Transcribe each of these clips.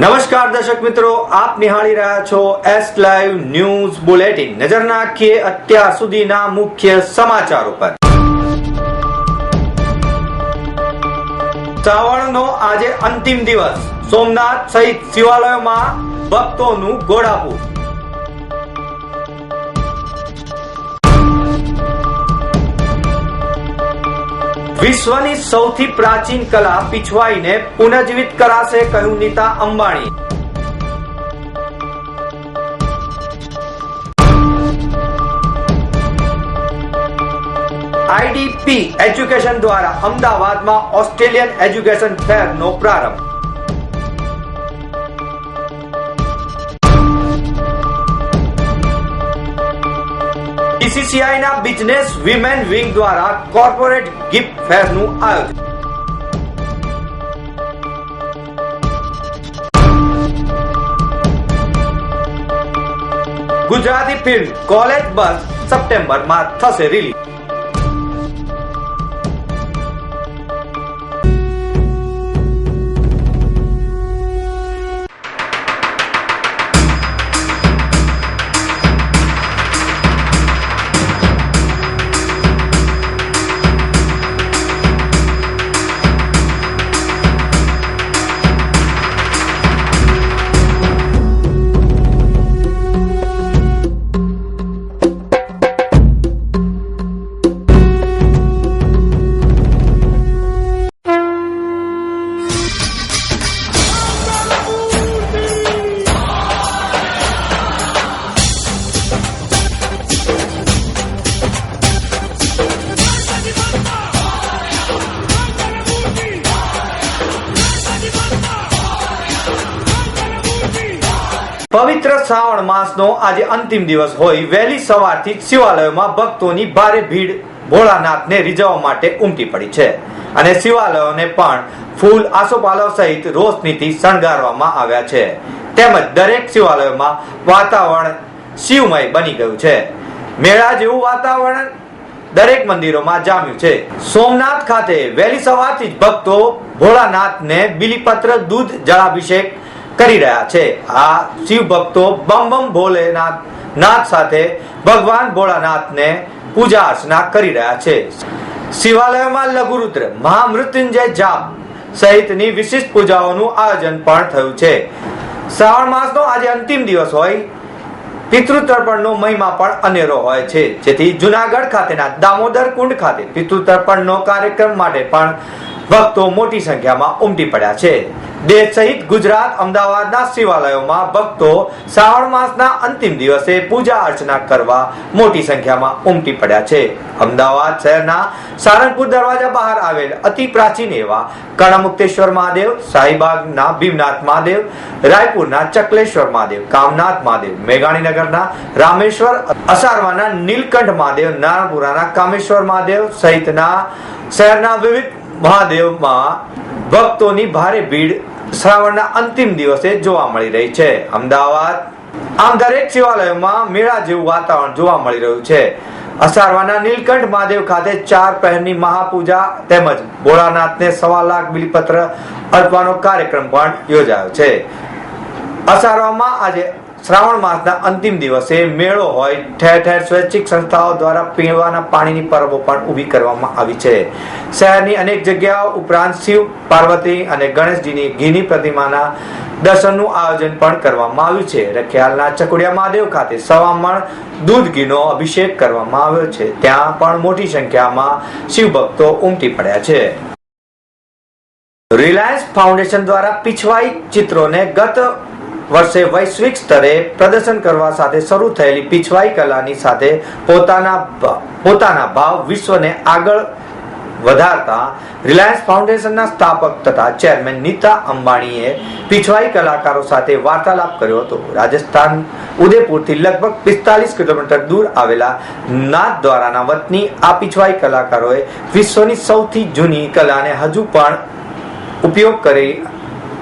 નમસ્કાર દર્શક મિત્રો, આપ નિહાળી રહ્યા છો એસ લાઈવ ન્યૂઝ બુલેટિન। નજર નાખીએ અત્યાર સુધીના મુખ્ય સમાચારો પર। શ્રાવણનો આજે અંતિમ દિવસ, સોમનાથ સહિત શિવાલયોમાં ભક્તોનું ઘોડાપુર। વિશ્વની સૌથી પ્રાચીન કલા પીછવાઈને પુનર્જીવિત કરાશે, કહ્યું નીતા અંબાણી। આઈડીપી એજ્યુકેશન દ્વારા અમદાવાદમાં ઓસ્ટ્રેલિયન એજ્યુકેશન ફેરનો પ્રારંભ। બીસીસીઆઈના બિઝનેસ વિમેન વિંગ દ્વારા કોર્પોરેટ ગિફ્ટ ફેરનું આયોજન। ગુજરાતી ફિલ્મ કોલેજ બસ સપ્ટેમ્બરમાં થશે રિલીઝ। પવિત્ર શ્રાવણ માસનો આજે અંતિમ દિવસ હોય વહેલી સવારથી શિવાલયોમાં ભક્તોની ભારે ભીડ ભોળાનાથને રીઝવવા માટે ઉમટી પડી છે અને શિવાલયોને પણ ફૂલ, આસોપાલવ સહિત રોશનીથી શણગારવામાં આવ્યા છે। તેમજ દરેક શિવાલયોમાં વાતાવરણ શિવમય બની ગયું છે। મેળા જેવું વાતાવરણ દરેક મંદિરોમાં જામ્યું છે। સોમનાથ ખાતે વહેલી સવારથી જ ભક્તો ભોળાનાથને બિલીપત્ર, દૂધ, જળાભિષેક કરી રહ્યા છે। આ શિવ ભક્તો બમ બમ ભોલેનાથ નાથ સાથે ભગવાન ભોળાનાથને પૂજા અર્ચના કરી રહ્યા છે। શિવાલયોમાં લઘુરુદ્ર, મહામૃત્યુંજય જાપ સહિતની વિશિષ્ટ પૂજાઓનું આયોજન પણ થયું છે। શ્રાવણ માસનો આજે અંતિમ દિવસ હોય પિતૃતર્પણનો મહિમા પણ અનેરો હોય છે, જેથી જુનાગઢ ખાતેના દામોદર કુંડ ખાતે પિતૃતર્પણનો કાર્યક્રમ માટે પણ ભક્તો મોટી સંખ્યામાં ઉમટી પડ્યા છે। દેશ સહિત ગુજરાત, અમદાવાદના શિવાલયોમાં ભક્તો શ્રાવણ માસના અંતિમ દિવસે પૂજા અર્ચના કરવા મોટી સંખ્યામાં ઉમટી પડ્યા છે। અમદાવાદ શહેરના સારંગપુર દરવાજા બહાર આવેલ અતિ પ્રાચીન એવા કર્ણમુક્તેશ્વર મહાદેવ, શાહીબાગના ભીમનાથ મહાદેવ, રાયપુરના ચકલેશ્વર મહાદેવ, કામનાથ મહાદેવ, મેઘાણીનગરના રામેશ્વર, અસારવાના નીલકંઠ મહાદેવ, નારણપુરાના કામેશ્વર મહાદેવ સહિતના શહેરના વિવિધ મહાદેવમાં ભક્તોની ભારે ભીડ શ્રાવણના અંતિમ દિવસે જોવા મળી રહી છે। અમદાવાદ આમ દરેક શિવાલયોમાં મેળા જેવું વાતાવરણ જોવા મળી રહ્યું છે। અસારવાના નીલકંઠ મહાદેવ ખાતે 4 પહેરની મહાપૂજા તેમજ ભોળાનાથને 1.25 લાખ બિલીપત્ર અર્પવાનો કાર્યક્રમ પણ યોજાયો છે। અસારવામાં આજે શ્રાવણ માસના અંતિમ દિવસે મેળો હોય ઠેર ઠેર સ્વૈચ્છિક સંસ્થાઓ દ્વારા પીવાના પાણીની પરબો પણ ઊભી કરવામાં આવી છે। શહેરની અનેક જગ્યાઓ ઉપરાંત શિવ, પાર્વતી અને ગણેશજીની ઘીની પ્રતિમાના દર્શનનું આયોજન પણ કરવામાં આવ્યું છે। રખિયાલના ચકુડિયા મહાદેવ ખાતે સવામણ દૂધ ઘીનો અભિષેક કરવામાં આવ્યો છે। ત્યાં પણ મોટી સંખ્યામાં શિવ ભક્તો ઉમટી પડ્યા છે। રિલાયન્સ ફાઉન્ડેશન દ્વારા પીછવાઈ ચિત્રોને ગત વર્ષે વૈશ્વિક સ્તરે પ્રદર્શન કરવા સાથે શરૂ થયેલી પીછવાઈ કલાની સાથે પોતાના ભાવ વિશ્વને આગળ વધારતા રિલાયન્સ ફાઉન્ડેશનના સ્થાપક તથા ચેરમેન નીતા અંબાણીએ પીછવાઈ કલાકારો સાથે વાર્તાલાપ કર્યો હતો। રાજસ્થાન ઉદયપુરથી લગભગ 45 કિલોમીટર દૂર આવેલા નાથદ્વારાના વતની આ પીછવાઈ કલાકારોએ વિશ્વની સૌથી જૂની કલાને હજુ પણ ઉપયોગ કરી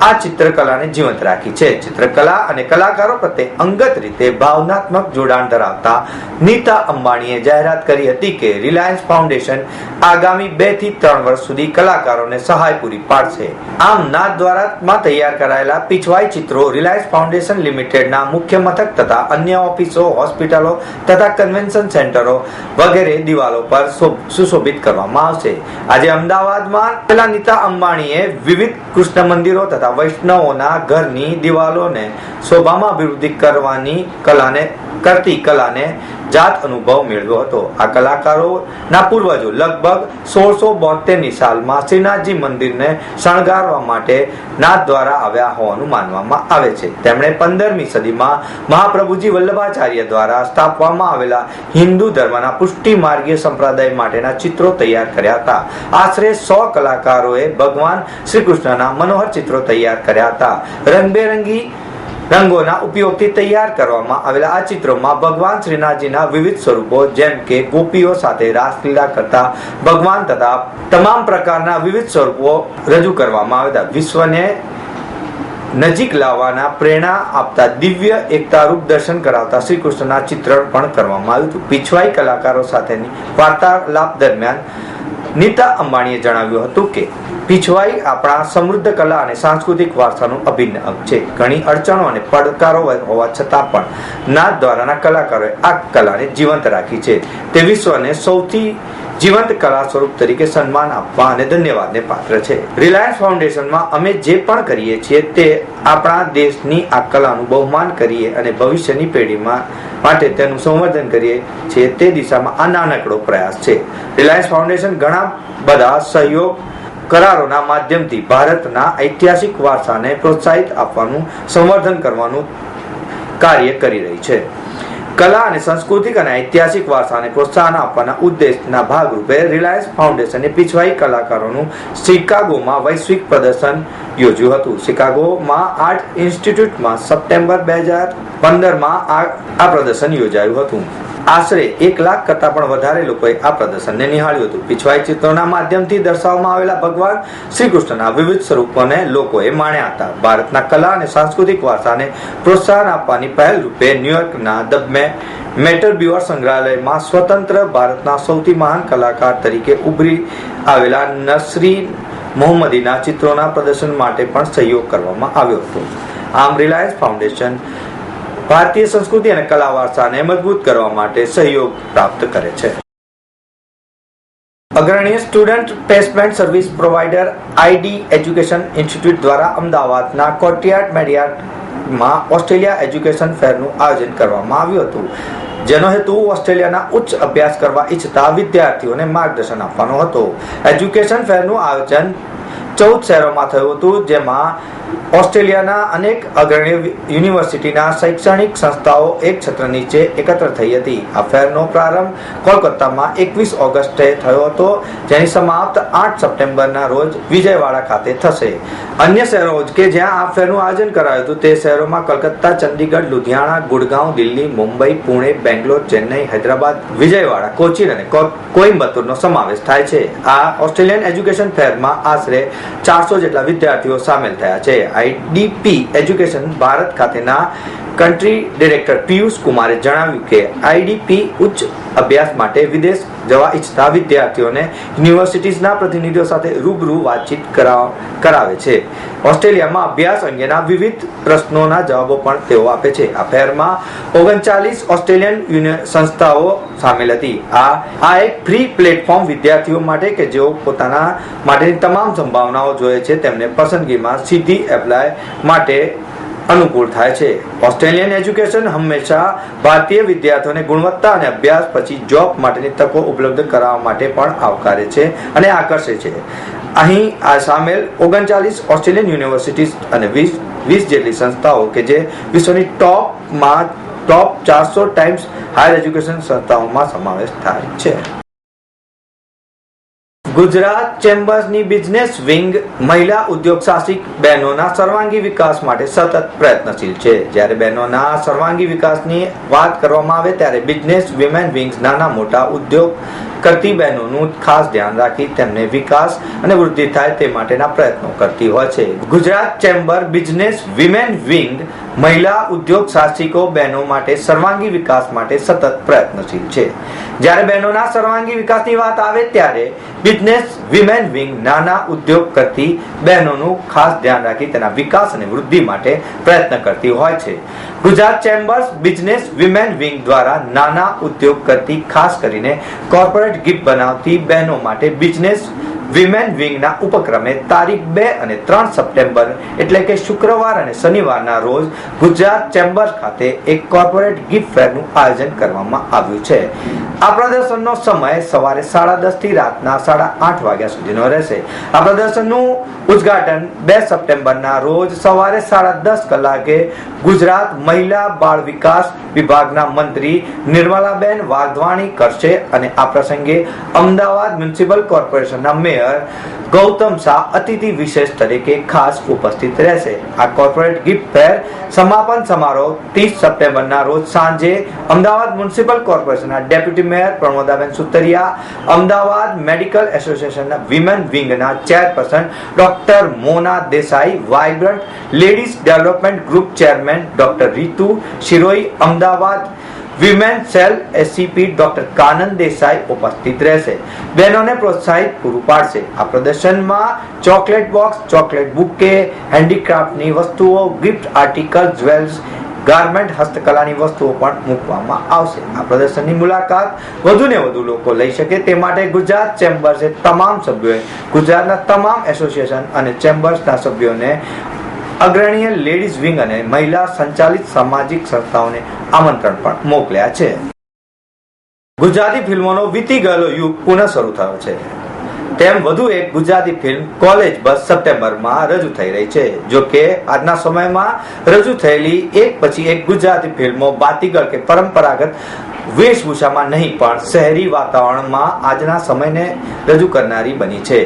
આ ચિત્રકલાને જીવંત રાખી છે. ચિત્રકલા અને કલાકારો પ્રત્યે અંગત રીતે ભાવનાત્મક જોડાણ ધરાવતા નીતા અંબાણીએ જાહેરાત કરી હતી કે રિલાયન્સ ફાઉન્ડેશન આગામી 2 થી 3 વર્ષ સુધી કલાકારોને સહાય પૂરી પાડશે. આમ નાથદ્વારામાં તૈયાર કરાયેલા પીછવાઈ ચિત્રો રિલાયન્સ ફાઉન્ડેશન લિમિટેડના મુખ્ય મથક તથા અન્ય ઓફિસો, હોસ્પિટલો તથા કન્વેન્શન સેન્ટરો વગેરે દિવાલો પર સુશોભિત કરવામાં આવશે. આજે અમદાવાદમાં નીતા અંબાણીએ વિવિધ કૃષ્ણ મંદિરો તથા વૈષ્ણવોના ઘરની દિવાલોને શોભામાં અભિવૃદ્ધિ કરતી કલાને જાત અનુભવ મેળવ્યો હતો. આ કલાકારોના પૂર્વજો લગભગ 1672ની સાલમાં શ્રીનાથજી મંદિરને શણગારવા માટે નાથ દ્વારા આવ્યા હોવાનું માનવામાં આવે છે. તેમણે 15મી સદીમાં મહાપ્રભુજી વલ્લભાચાર્ય દ્વારા સ્થાપવામાં આવેલા હિન્દુ ધર્મના પુષ્ટિ માર્ગીય સંપ્રદાય માટેના ચિત્રો તૈયાર કર્યા હતા. આશરે 100 કલાકારોએ ભગવાન શ્રી કૃષ્ણના મનોહર ચિત્રો તૈયાર કર્યા હતા. રંગબેરંગી રંગોના ઉપયોગથી તૈયાર કરવામાં આવેલા આ ચિત્રોમાં ભગવાન શ્રીનાથજીના વિવિધ સ્વરૂપો જેમ કે ગોપીઓ સાથે રાસલીલા કરતા ભગવાન તથા તમામ પ્રકારના વિવિધ સ્વરૂપો રજૂ કરવામાં આવ્યા હતા. વિશ્વને નજીક લાવવાના પ્રેરણા આપતા દિવ્ય એકતારૂપ દર્શન કરાવતા શ્રી કૃષ્ણના ચિત્રણ પણ કરવામાં આવ્યું હતું. પીછવાઈ કલાકારો સાથેની વાર્તાલાપ દરમિયાન નીતા અંબાણીએ જણાવ્યું હતું કે પીછવાઈ આપણા સમૃદ્ધ કલા અને સાંસ્કૃતિક વારસાનું અભિન્ન અંગ છે. ઘણી અડચણો અને પડકારો હોવા છતાં પણ નાથ દ્વારાના કલાકારોએ આ કલાને જીવંત રાખી છે. તે વિશ્વને સૌથી જીવંત કલા સ્વરૂપ તરીકે સન્માન આપવા અને ધન્યવાદને પાત્ર છે. રિલાયન્સ ફાઉન્ડેશનમાં અમે જે પણ કરીએ છીએ તે આપણા દેશની આ કલાનું બહુમાન કરીએ અને ભવિષ્યની પેઢીમાં માટે તેનું સંવર્ધન કરીએ છીએ તે દિશામાં આ નાનકડો પ્રયાસ છે. રિલાયન્સ ફાઉન્ડેશન ઘણા બધા સહયોગ કરારોના માધ્યમથી ભારતના ઐતિહાસિક વારસાને પ્રોત્સાહિત આપવાનું, સંવર્ધન કરવાનું કાર્ય કરી રહી છે. કલા અને સાંસ્કૃતિક અને ઐતિહાસિક વારસાને પ્રોત્સાહન આપવાના ઉદ્દેશના ભાગરૂપે રિલાયન્સ ફાઉન્ડેશને પીછવાઈ કલાકારોનું શિકાગોમાં વૈશ્વિક પ્રદર્શન યોજ્યું હતું. શિકાગોમાં આર્ટ ઇન્સ્ટિટ્યૂટમાં સપ્ટેમ્બર 2015માં આ પ્રદર્શન યોજાયું હતું. આશરે 1 લાખ કરતા પણ વધારે લોકોએ આ પ્રદર્શનને નિહાળ્યું હતું. પીછવાઈ ચિત્રોના માધ્યમથી દર્શાવવામાં આવેલા ભગવાન શ્રી કૃષ્ણના વિવિધ સ્વરૂપોને લોકોએ માણ્યા હતા. ભારતના કલા અને સાંસ્કૃતિક વારસાને પ્રોત્સાહન આપવાની પહેલ રૂપે ન્યુયોર્કના ધ મેટર બ્યુઅર સંગ્રહાલયમાં સ્વતંત્ર ભારતના સૌથી મહાન કલાકાર તરીકે ઉભરી આવેલા નસરીન મોહમ્મદીના ચિત્રોના પ્રદર્શન માટે પણ સહયોગ કરવામાં આવ્યો હતો. આમ રિલાયન્સ ફાઉન્ડેશન ભારતીય સંસ્કૃતિ અને કલા વારસાને મજબૂત કરવા માટે સહયોગ પ્રાપ્ત કરે છે. અગ્રણી student placement service provider ID education institute દ્વારા અમદાવાદના કોર્ટયાર્ડ મેરિયાર્ડમાં ઓસ્ટ્રેલિયા એજ્યુકેશન ફેરનું આયોજન કરવામાં આવ્યું હતું, જેનો હેતુ ઓસ્ટ્રેલિયાના ઉચ્ચ અભ્યાસ કરવા ઈચ્છતા વિદ્યાર્થીઓને માર્ગદર્શન આપવાનો હતો. એજ્યુકેશન ફેરનું આયોજન 14 શહેરોમાં થયું હતું, જેમાં ઓસ્ટ્રેલિયાના અનેક અગ્રણી યુનિવર્સિટીના શૈક્ષણિક સંસ્થાઓ એક છત્ર નીચે એકત્ર થઈ હતી. આ ફેરનો પ્રારંભ કોલકાતામાં 21 ઓગસ્ટે થયો હતો, જેની સમાપ્ત 8 સપ્ટેમ્બરના રોજ વિજયવાડા ખાતે થશે. અન્ય શહેરો કે જ્યાં આ ફેરનું આયોજન કરાયું હતું તે શહેરોમાં કલકત્તા, ચંદીગઢ, લુધિયાણા, ગુડગાંવ, દિલ્હી, મુંબઈ, પુણે, બેંગ્લોર, ચેન્નઈ, હૈદરાબાદ, વિજયવાડા, કોચીન અને કોઇમ્બતુરનો સમાવેશ થાય છે. આ ઓસ્ટ્રેલિયન એજ્યુકેશન ફેરમાં આશરે 400 જેટલા વિદ્યાર્થીઓ સામેલ થયા છે. આઈડીપી એજ્યુકેશન ભારત ખાતેના કન્ટ્રી ડિરેક્ટર પિયુષ કુમારે જણાવ્યું કે આઈડીપી ઉચ્ચ અભ્યાસ માટે વિદેશ જવા ઈચ્છતા વિદ્યાર્થીઓને યુનિવર્સિટીઝના પ્રતિનિધિઓ સાથે રૂબરૂ વાતચીત કરાવે છે. ઓસ્ટ્રેલિયામાં અભ્યાસ અંગેના વિવિધ પ્રશ્નોના જવાબો પણ તેઓ આપે છે. આ ફેરમાં 39 ઓસ્ટ્રેલિયન સંસ્થાઓ સામેલ હતી. આ એક ફ્રી પ્લેટફોર્મ વિદ્યાર્થીઓ માટે કે જેઓ પોતાના માટેની તમામ સંભાવનાઓ જોઈએ છે તેમને પસંદગીમાં સીધી એપ્લાય માટે અનુકૂળ થાય છે. ઓસ્ટ્રેલિયન એજ્યુકેશન હંમેશા ભારતીય વિદ્યાર્થીઓને ગુણવત્તા અને અભ્યાસ પછી જોબ માટેની તકો ઉપલબ્ધ કરાવવા માટે પણ આવકારે છે અને આકર્ષે છે. અહીં આ સામેલ 39 ઓસ્ટ્રેલિયન યુનિવર્સિટીઝ અને 20 જેટલી સંસ્થાઓ કે જે વિશ્વની ટોપ 400 ટાઈમ્સ હાયર એજ્યુકેશન સંસ્થાઓમાં સમાવેશ થાય છે. ગુજરાત ચેમ્બર્સની બિઝનેસ વિંગ મહિલા ઉદ્યોગ સાહસિક બહેનોના સર્વાંગી વિકાસ માટે સતત પ્રયત્નશીલ છે. જ્યારે બહેનોના સર્વાંગી વિકાસની વાત કરવામાં આવે ત્યારે બિઝનેસ વિમેન વિંગ્સ નાના મોટા ઉદ્યોગ કરતી બહેનોનું ખાસ ધ્યાન રાખી તેમને વિકાસ અને વૃદ્ધિ થાય તે માટેના પ્રયત્નો કરતી હોય છે. Gujarat chamber business women wing મહિલા ઉદ્યોગ સાહસિકો બહેનો માટે સર્વાંગી વિકાસ માટે સતત પ્રયત્નશીલ છે. જ્યારે બહેનોના સર્વાંગી વિકાસની વાત આવે ત્યારે બિઝનેસ વિમેન વિંગ નાના ઉદ્યોગ કરતી બહેનોનું ખાસ ધ્યાન રાખી તેના વિકાસ અને વૃદ્ધિ માટે પ્રયત્ન કરતી હોય છે. Gujarat chambers business women wing દ્વારા નાના ઉદ્યોગ કરતી ખાસ કરીને કોર્પોરેટ ગિફ્ટ બનાવતી બહેનો માટે બિઝનેસ વિમેન વિંગના ઉપક્રમે તારીખ 2 અને 3 સપ્ટેમ્બર એટલે કે શુક્રવાર અને શનિવારના રોજ ગુજરાત ચેમ્બર્સ ખાતે એક કોર્પોરેટ ગિફ્ટ ફેરનું આયોજન કરવામાં આવ્યું છે. આ પ્રદર્શનનો સમય સવારે 10:30 થી રાતના 8:30 વાગ્યા સુધીનો રહેશે. આ પ્રદર્શનનું ઉદ્ઘાટન 2 સપ્ટેમ્બરના રોજ સવારે 10:30 કલાકે ગુજરાત મહિલા બાળ વિકાસ વિભાગના મંત્રી નિર્મલાબેન વાધવાણી કરશે અને આ પ્રસંગે અમદાવાદ મ્યુનિસિપલ કોર્પોરેશનના મેયર ગૌતમ શાહ અતિથિ વિશેષ તરીકે ખાસ ઉપસ્થિત રહેશે. આ કોર્પોરેટ ગિફ્ટ ફેર સમાપન સમારોહ 30 સપ્ટેમ્બરના રોજ સાંજે અમદાવાદ મ્યુનિસિપલ કોર્પોરેશનના deputy mayor Pramodaben Sutariya, Ahmedabad medical એસોસિએશનના વિમેન વિંગના chairperson doctor Mona Desai, vibrant ladies development group chairman doctor Ritu Shiroi, Ahmedabad women cell ACP doctor Kanan Desai ઉપસ્થિત રહેશે. બહેનોને પ્રોત્સાહિત પૂરું પાડશે. આ પ્રદર્શનમાં ચોકલેટ બોક્સ, ચોકલેટ બુકે, હેન્ડીક્રાફ્ટની વસ્તુઓ, ગિફ્ટ આર્ટિકલ, જ્વેલ્સ, ગાર્મેન્ટ, હસ્તકલાની વસ્તુઓ પણ મૂકવામાં આવશે. આ પ્રદર્શનની મુલાકાત વધુને વધુ લોકો લઈ શકે તે માટે ગુજરાત ચેમ્બર્સે તમામ સભ્યોએ ગુજરાતના તમામ એસોસિએશન અને ચેમ્બર્સના સભ્યોને અગ્રણીય લેડીઝ વિંગ અને મહિલા સંચાલિત સામાજિક સંસ્થાઓને આમંત્રણ પણ મોકલ્યા છે. ગુજરાતી ફિલ્મોનો વીતી ગયેલો યુગ પુનઃ શરૂ થયો છે. તેમ વધુ એક ગુજરાતી ફિલ્મ કોલેજ બસ સપ્ટેમ્બરમાં રજૂ થઈ રહી છે. જો કે આજના સમયમાં રજૂ થયેલી એક પછી એક ગુજરાતી ફિલ્મો બાતીગળ કે પરંપરાગત વેશભૂષામાં નહીં પણ શહેરી વાતાવરણમાં આજના સમયને રજૂ કરનારી બની છે.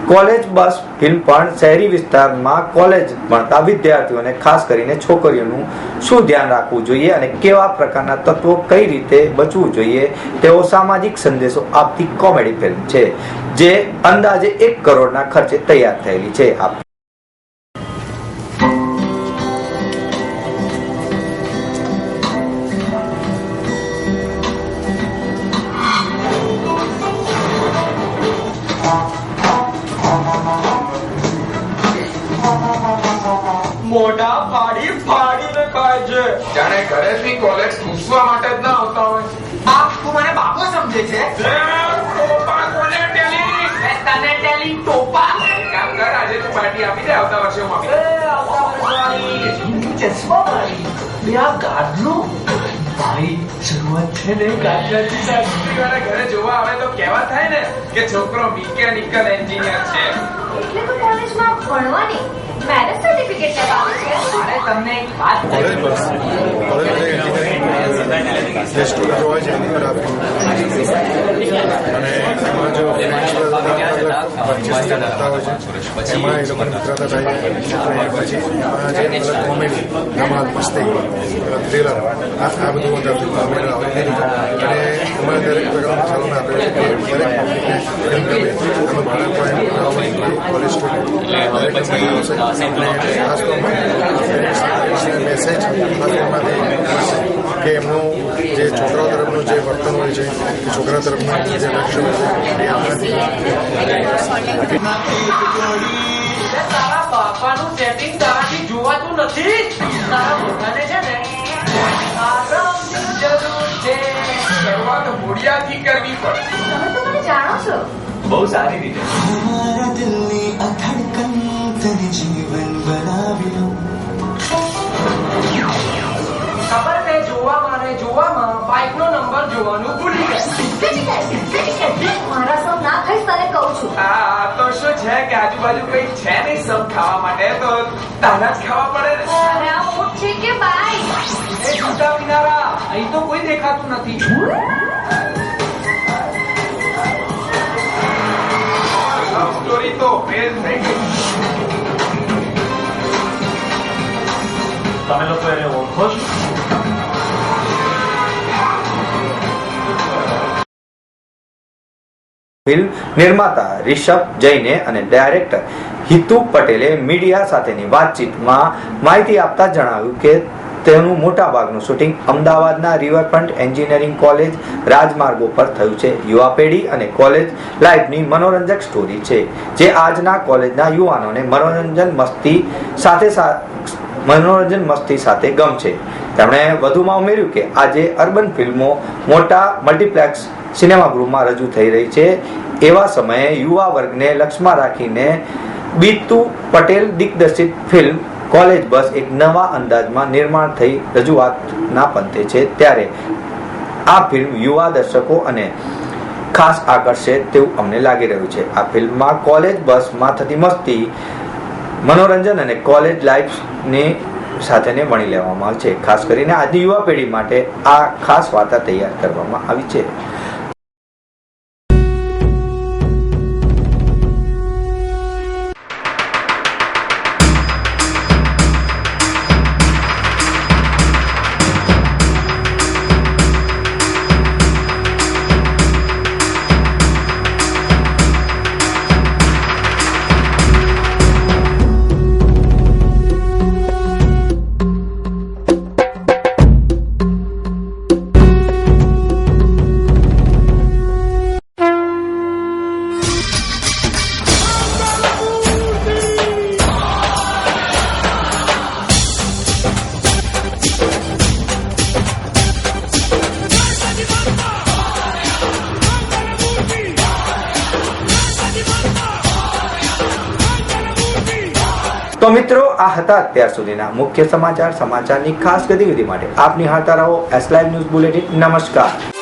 કોલેજ બસ ફિલ્મ પણ શહેરી વિસ્તારમાં કોલેજ ભણતા વિદ્યાર્થીઓને ખાસ કરીને છોકરીઓનું શું ધ્યાન રાખવું જોઈએ અને કેવા પ્રકારના તત્વો કઈ રીતે બચવું જોઈએ તેવો સામાજિક સંદેશો આપતી કોમેડી ફિલ્મ છે, જે અંદાજે 1 કરોડના ખર્ચે તૈયાર થયેલી છે. મોઢા ફાડીને ખાય છે. જાણે ઘરેથી કોલેજ પૂછવા માટે જ ના આવતા હોય. આ તું મને બાપો સમજે છે? ટોપા કોને ટેલી? તને ટેલી ટોપા? કામ કર, આજે તું પાર્ટી આપી દે આવતા વર્ષે હું આપી. ચશ્મા વાળી બે આ ગાડલો ભાઈ શરૂઆત છે ને ગાડલાથી સાસરીવાળા ઘરે જોવા આવે તો કેવા થાય ને કે છોકરો મિકેનિકલ એન્જિનિયર છે. એટલે તો કોલેજમાં ભણવાની મેરેજ સર્ટિફિકેટ લેવાનું છે. અરે તમને એક વાત જે સ્ટુડન્ટ હોય છે એની પર આપી અને એમાં જો એમાં એ લોકોની મિત્રતા થાય અને પછી એમાં જે મતલબ કોમેડી, ધમાલ, મસ્તી, થ્રિલર આ બધું અંદર ફિલ્મમાં આવે અને એમાં દરેક પ્રકારના ખ્યાલોને આપણે દરેક પબ્લિકને ફિલ્મ ગમે એમાં બાળકો કોલેજ સ્ટુડન્ટ દરેક આવશે અને ખાસ તો મેસેજ કે એમનું જે છોકરાઓ તરફનું જે વર્તન હોય છે કે છોકરા તરફનું જે લક્ષ્ય હોય છે એ આપણાથી તારા બાપાનું સેટિંગ તારાથી જોવાતું નથી. તારા પોતાને છે ને આરામની જરૂર છે. શરૂઆત મૂળિયાથી કરવી પડે. તમે તો મને જાણો છો. બહુ સારી રીતે. મારા દિલની આ ધડકન તને જીવન બનાવી લો. ખબર છે જોવામાં બાઇકનો નંબર જોવાનું ભૂલી ગયા. મારા સૌ ના ખાઈશ તને કહું છું. આ તો શું છે કે આજુબાજુ કઈ છે નહીં સૌ ખાવા માટે, તો તાના જ ખાવા પડે ને. અરે આ ઊંટ છે કે બાઈ? એ જૂતા કિનારા અહીં તો કોઈ દેખાતું નથી. સ્ટોરી તો ફેલ થઈ ગઈ. તમે લોકો એને ઓળખો છો? ફિલ્મ નિર્માતા રિષભ જૈને અને ડાયરેક્ટર હિતુ પટેલે મીડિયા સાથેની વાતચીતમાં માહિતી આપતા જણાવ્યું કે તેનું મોટાભાગનું શૂટિંગ અમદાવાદના રિવરફ્રન્ટ એન્જિનિયરિંગ કોલેજ રાજમાર્ગો પર થયું છે. યુવા પેઢી અને કોલેજ લાઈફની મનોરંજક સ્ટોરી છે જે આજના કોલેજના યુવાનોને મનોરંજન મસ્તી સાથે ગમશે. તેમણે વધુમાં ઉમેર્યું કે આજે અર્બન ફિલ્મો મોટા મલ્ટીપ્લેક્સ સિનેમાગૃહમાં રજૂ થઈ રહી છે. એવા સમયે યુવા વર્ગને લક્ષ્યમાં રાખીને બીતુ પટેલ દિગ્દર્શિત ફિલ્મ કોલેજ બસ એક નવા અંદાજમાં નિર્માણ થઈ રજૂઆતના પંથે છે. ત્યારે આ ફિલ્મ યુવા દર્શકો અને ખાસ આકર્ષે તેવું અમને લાગી રહ્યું છે. આ ફિલ્મમાં કોલેજ બસમાં થતી મસ્તી, મનોરંજન અને કોલેજ લાઈફની સાથેને વણી લેવામાં આવે છે. ખાસ કરીને આજની યુવા પેઢી માટે આ ખાસ વાર્તા તૈયાર કરવામાં આવી છે. તો મિત્રો, આ હતા અત્યાર સુધીના મુખ્ય સમાચારની ખાસ ગતિવિધિ માટે આપ નિહાળતા રહો એસ લાઈવ ન્યૂઝ બુલેટિન. નમસ્કાર.